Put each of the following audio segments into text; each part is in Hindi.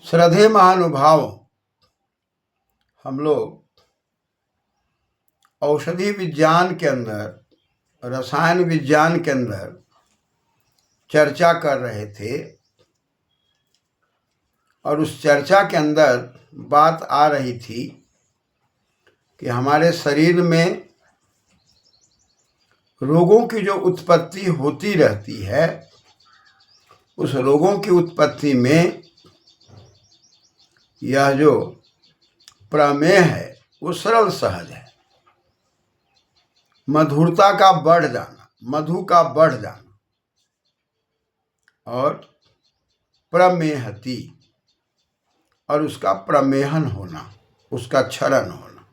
श्रद्धेय महानुभाव, हम लोग औषधि विज्ञान के अंदर, रसायन विज्ञान के अंदर चर्चा कर रहे थे और उस चर्चा के अंदर बात आ रही थी कि हमारे शरीर में रोगों की जो उत्पत्ति होती रहती है, उस रोगों की उत्पत्ति में यह जो प्रमेय है वो सरल सहज है। मधुरता का बढ़ जाना, मधु का बढ़ जाना और प्रमेहति और उसका प्रमेहन होना, उसका क्षरण होना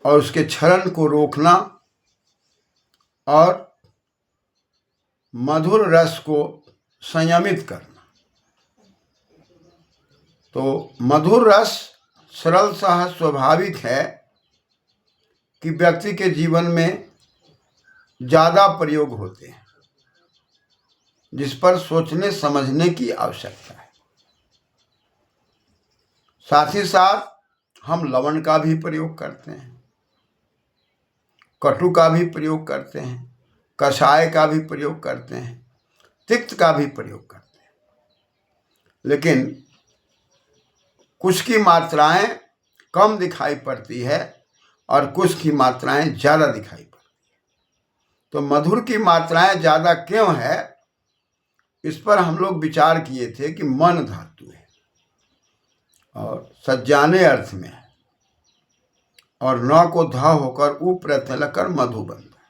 और उसके क्षरण को रोकना और मधुर रस को संयमित करना। तो मधुर रस सरल सहज स्वाभाविक है कि व्यक्ति के जीवन में ज़्यादा प्रयोग होते हैं, जिस पर सोचने समझने की आवश्यकता है। साथ ही साथ हम लवण का भी प्रयोग करते हैं, कटु का भी प्रयोग करते हैं, कषाय का भी प्रयोग करते हैं, तिक्त का भी प्रयोग करते हैं। लेकिन कुछ की मात्राएं कम दिखाई पड़ती है और कुछ की मात्राएं ज़्यादा दिखाई पड़ती है। तो मधुर की मात्राएं ज़्यादा क्यों है, इस पर हम लोग विचार किए थे कि मन धातु है और सज्जाने अर्थ में है और न को ध होकर उ प्रत्यय लगकर मधु बनता है।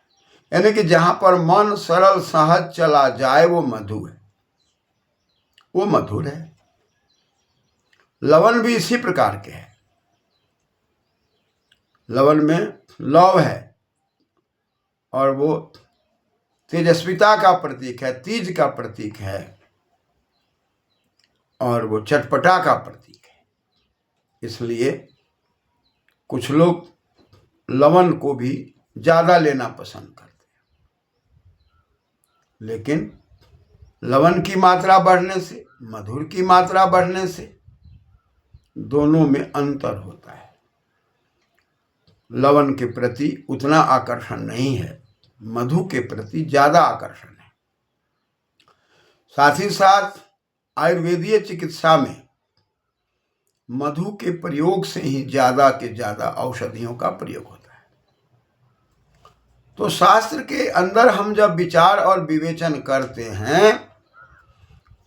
यानी कि जहाँ पर मन सरल सहज चला जाए वो मधु है, वो मधुर है। लवण भी इसी प्रकार के है। लवण में लव है और वो तेजस्विता का प्रतीक है, तीज का प्रतीक है और वो चटपटा का प्रतीक है। इसलिए कुछ लोग लवण को भी ज़्यादा लेना पसंद करते हैं, लेकिन लवण की मात्रा बढ़ने से, मधुर की मात्रा बढ़ने से दोनों में अंतर होता है। लवण के प्रति उतना आकर्षण नहीं है, मधु के प्रति ज़्यादा आकर्षण है। साथ ही साथ आयुर्वेदीय चिकित्सा में मधु के प्रयोग से ही ज़्यादा के ज़्यादा औषधियों का प्रयोग होता है। तो शास्त्र के अंदर हम जब विचार और विवेचन करते हैं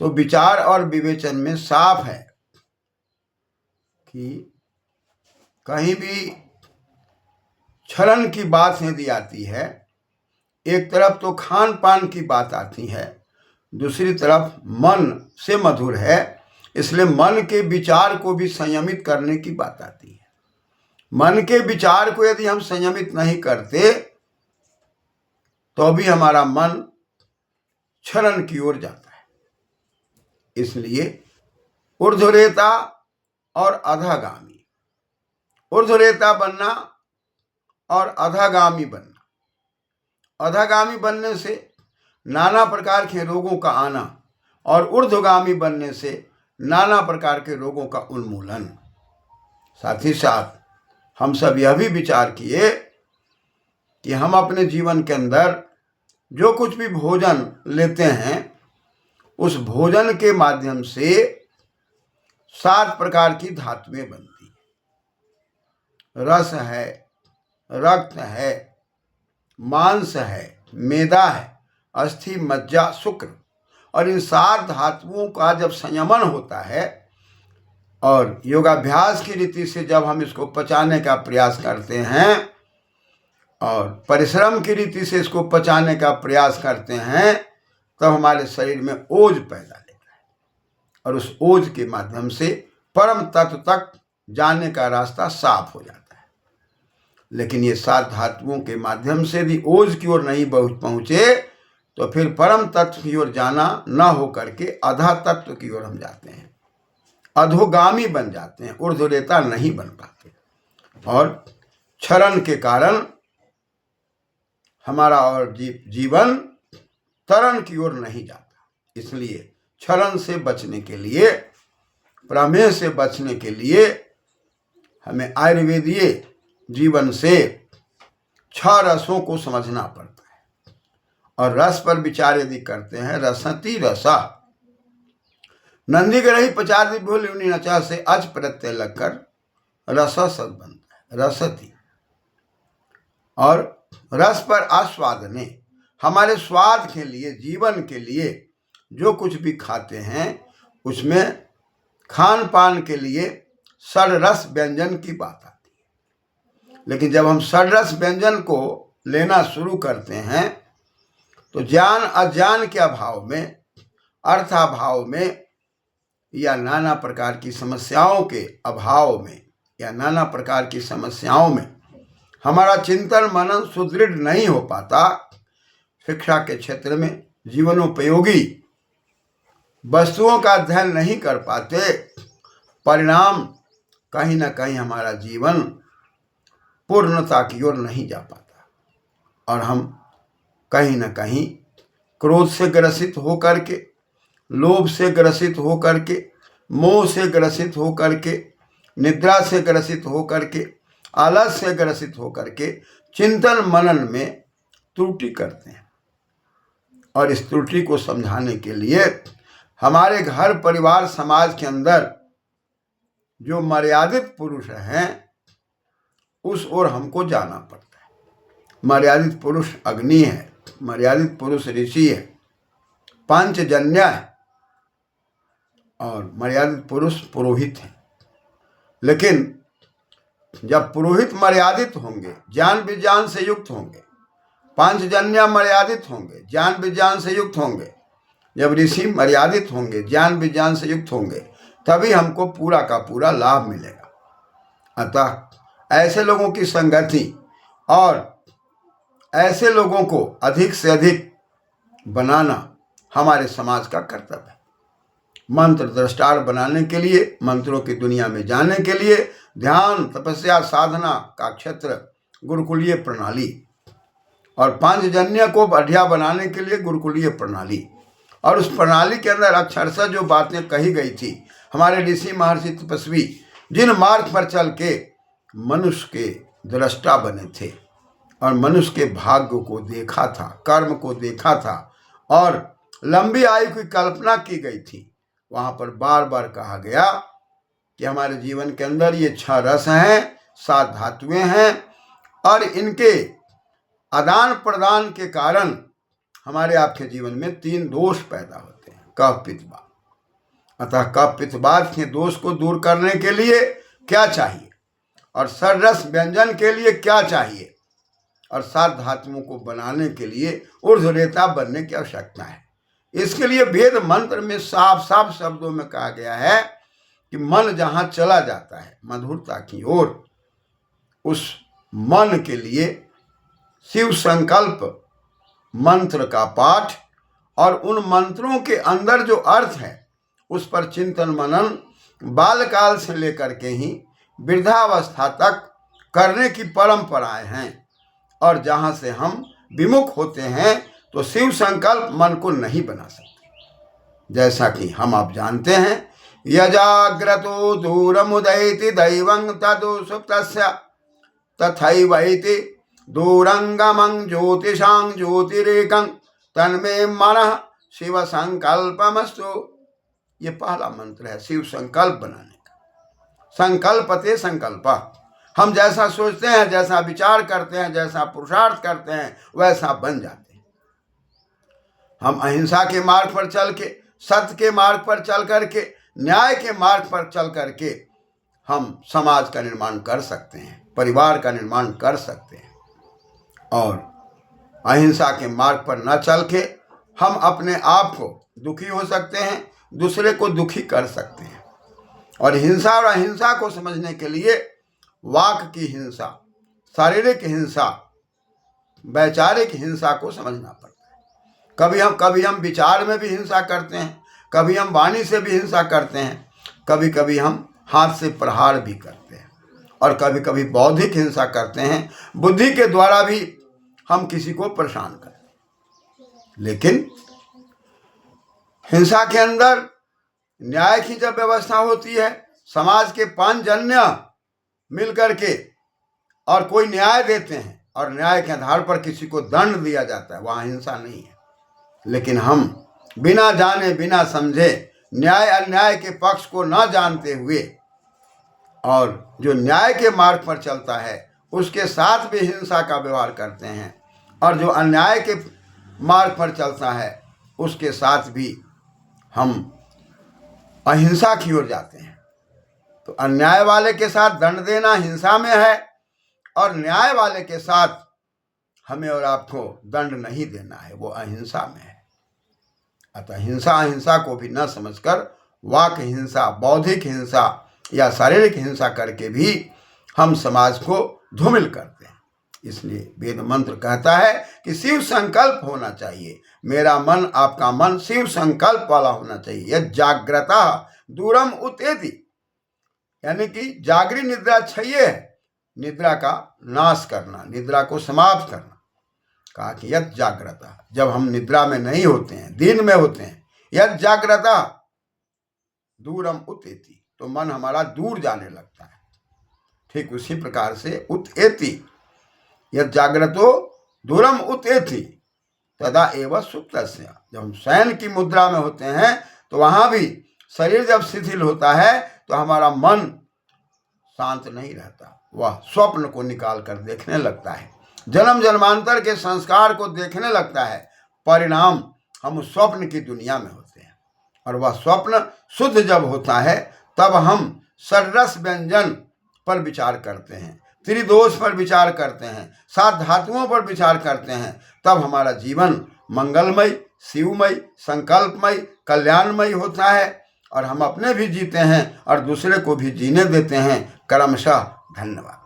तो विचार और विवेचन में साफ है कि कहीं भी क्षरण की बात यदि आती है, एक तरफ तो खान पान की बात आती है, दूसरी तरफ मन से मधुर है, इसलिए मन के विचार को भी संयमित करने की बात आती है। मन के विचार को यदि हम संयमित नहीं करते तो भी हमारा मन क्षरण की ओर जाता है। इसलिए ऊर्ध्वरेता और अधोगामी, ऊर्ध्वरेता बनना और अधोगामी बनना। अधोगामी बनने से नाना प्रकार के रोगों का आना और ऊर्ध्वगामी बनने से नाना प्रकार के रोगों का उन्मूलन। साथ ही साथ हम सब यह भी विचार किए कि हम अपने जीवन के अंदर जो कुछ भी भोजन लेते हैं, उस भोजन के माध्यम से 7 प्रकार की धातुएं बनती हैं। रस है, रक्त है, मांस है, मेदा है, अस्थि, मज्जा, शुक्र। और इन 7 धातुओं का जब संयमन होता है और योगाभ्यास की रीति से जब हम इसको पचाने का प्रयास करते हैं और परिश्रम की रीति से इसको पचाने का प्रयास करते हैं, तब हमारे शरीर में ओज पैदा लेता है और उस ओज के माध्यम से परम तत्व तक जाने का रास्ता साफ हो जाता है। लेकिन ये 7 धातुओं के माध्यम से भी ओज की ओर नहीं पहुँचे तो फिर परम तत्व की ओर जाना न हो करके अधा तत्व की ओर हम जाते हैं, अधोगामी बन जाते हैं, ऊर्ध्वरेता नहीं बन पाते और क्षरण के कारण हमारा और जीवन तरण की ओर नहीं जाता। इसलिए छलन से बचने के लिए, प्रमेह से बचने के लिए हमें आयुर्वेदीय जीवन से 6 रसों को समझना पड़ता है। और रस पर विचार यदि करते हैं, रसति रसा नंदी ग्रही 50 विभुल नचा से अच प्रत्यय लगकर रसा सद बनता है, रसति। और रस पर आस्वादने, हमारे स्वाद के लिए, जीवन के लिए जो कुछ भी खाते हैं उसमें खान पान के लिए षड्रस व्यंजन की बात आती है। लेकिन जब हम षड्रस व्यंजन को लेना शुरू करते हैं तो ज्ञान अज्ञान के अभाव में, अर्थाभाव में, या नाना प्रकार की समस्याओं के अभाव में, या नाना प्रकार की समस्याओं में हमारा चिंतन मनन सुदृढ़ नहीं हो पाता। शिक्षा के क्षेत्र में जीवनोपयोगी वस्तुओं का अध्ययन नहीं कर पाते, परिणाम कहीं ना कहीं हमारा जीवन पूर्णता की ओर नहीं जा पाता और हम कहीं ना कहीं क्रोध से ग्रसित होकर के, लोभ से ग्रसित होकर के, मोह से ग्रसित होकर के, निद्रा से ग्रसित होकर के, आलस से ग्रसित होकर के चिंतन मनन में त्रुटि करते हैं। और इस त्रुटि को समझाने के लिए हमारे घर परिवार समाज के अंदर जो मर्यादित पुरुष हैं उस ओर हमको जाना पड़ता है। मर्यादित पुरुष अग्नि है, मर्यादित पुरुष ऋषि है, पांचजन्य है और मर्यादित पुरुष पुरोहित है। लेकिन जब पुरोहित मर्यादित होंगे, ज्ञान विज्ञान से युक्त होंगे, पांचजन्य मर्यादित होंगे, ज्ञान विज्ञान से युक्त होंगे, जब ऋषि मर्यादित होंगे, ज्ञान विज्ञान से युक्त होंगे, तभी हमको पूरा का पूरा लाभ मिलेगा। अतः ऐसे लोगों की संगति और ऐसे लोगों को अधिक से अधिक बनाना हमारे समाज का कर्तव्य है। मंत्र दृष्टार बनाने के लिए, मंत्रों की दुनिया में जाने के लिए ध्यान, तपस्या, साधना का क्षेत्र गुरुकुलीय प्रणाली, और पांचजन्य को बढ़िया बनाने के लिए गुरुकुलीय प्रणाली। और उस प्रणाली के अंदर अक्षरशः जो बातें कही गई थी, हमारे ऋषि महर्षि तपस्वी जिन मार्ग पर चल के मनुष्य के दृष्टा बने थे और मनुष्य के भाग्य को देखा था, कर्म को देखा था और लंबी आयु की कल्पना की गई थी, वहां पर बार बार कहा गया कि हमारे जीवन के अंदर ये 6 रस हैं, 7 धातुएं हैं और इनके आदान प्रदान के कारण हमारे आपके जीवन में 3 दोष पैदा होते हैं, कफ पित्त वात। अतः कफ पित्त वात के दोष को दूर करने के लिए क्या चाहिए और षड्रस व्यंजन के लिए क्या चाहिए और 7 धातुओं को बनाने के लिए ऊर्ध्वरेता बनने की आवश्यकता है। इसके लिए वेद मंत्र में साफ साफ शब्दों में कहा गया है कि मन जहाँ चला जाता है मधुरता की ओर, उस मन के लिए शिव संकल्प मंत्र का पाठ और उन मंत्रों के अंदर जो अर्थ है उस पर चिंतन मनन बालकाल से लेकर के ही वृद्धावस्था तक करने की परंपराएं हैं। और जहाँ से हम विमुख होते हैं तो शिव संकल्प मन को नहीं बना सकते। जैसा कि हम आप जानते हैं, यजाग्रतो दूरमुदयति दैवं तदु सुप्तस्य तथैवैति दूरंगमं ज्योतिषां ज्योतिरेकं तन्मे मनः शिव संकल्पमस्तु। ये पहला मंत्र है शिव संकल्प बनाने का। संकल्पते संकल्प, हम जैसा सोचते हैं, जैसा विचार करते हैं, जैसा पुरुषार्थ करते हैं वैसा बन जाते हैं। हम अहिंसा के मार्ग पर चल के, सत्य के मार्ग पर चल करके, न्याय के मार्ग पर चल करके हम समाज का निर्माण कर सकते हैं, परिवार का निर्माण कर सकते हैं। और अहिंसा के मार्ग पर न चल के हम अपने आप को दुखी हो सकते हैं, दूसरे को दुखी कर सकते हैं। और हिंसा और अहिंसा को समझने के लिए वाक की हिंसा, शारीरिक हिंसा, वैचारिक हिंसा को समझना पड़ता है। कभी हम विचार में भी हिंसा करते हैं, कभी हम वाणी से भी हिंसा करते हैं, कभी कभी हम हाथ से प्रहार भी करते हैं और कभी कभी बौद्धिक हिंसा करते हैं, बुद्धि के द्वारा भी हम किसी को परेशान करते हैं। लेकिन हिंसा के अंदर न्याय की जब व्यवस्था होती है, समाज के 5 जन्य मिलकर के और कोई न्याय देते हैं और न्याय के आधार पर किसी को दंड दिया जाता है, वहाँ हिंसा नहीं है। लेकिन हम बिना जाने बिना समझे न्याय अन्याय के पक्ष को न जानते हुए और जो न्याय के मार्ग पर चलता है उसके साथ भी हिंसा का व्यवहार करते हैं, और जो अन्याय के मार्ग पर चलता है उसके साथ भी हम अहिंसा की ओर जाते हैं। तो अन्याय वाले के साथ दंड देना हिंसा में है, और न्याय वाले के साथ हमें और आपको दंड नहीं देना है, वो अहिंसा में है। अतः हिंसा अहिंसा को भी न समझकर वाक हिंसा, बौद्धिक हिंसा या शारीरिक हिंसा करके भी हम समाज को धूमिल करते हैं। इसलिए वेद मंत्र कहता है कि शिव संकल्प होना चाहिए। मेरा मन, आपका मन शिव संकल्प वाला होना चाहिए। यह जागृता दूरम उतेति, यानी कि जागृत निद्रा चाहिए, निद्रा का नाश करना, निद्रा को समाप्त करना। कहा कि यद जागृता, जब हम निद्रा में नहीं होते हैं, दिन में होते हैं, यद जागृता दूरम उतेति, तो मन हमारा दूर जाने लगता है। ठीक उसी प्रकार से उतेति, यद जागृतो दूरम उतेति तदा एव सुप्तस्य, जब हम शयन की मुद्रा में होते हैं तो वहां भी शरीर जब शिथिल होता है तो हमारा मन शांत नहीं रहता, वह स्वप्न को निकाल कर देखने लगता है, जन्म जन्मांतर के संस्कार को देखने लगता है। परिणाम हम उस स्वप्न की दुनिया में होते हैं, और वह स्वप्न शुद्ध जब होता है तब हम षड्रस व्यंजन पर विचार करते हैं, त्रिदोष पर विचार करते हैं, 7 धातुओं पर विचार करते हैं। तब हमारा जीवन मंगलमय, शिवमय, संकल्पमय, कल्याणमय होता है, और हम अपने भी जीते हैं और दूसरे को भी जीने देते हैं क्रमशः। धन्यवाद।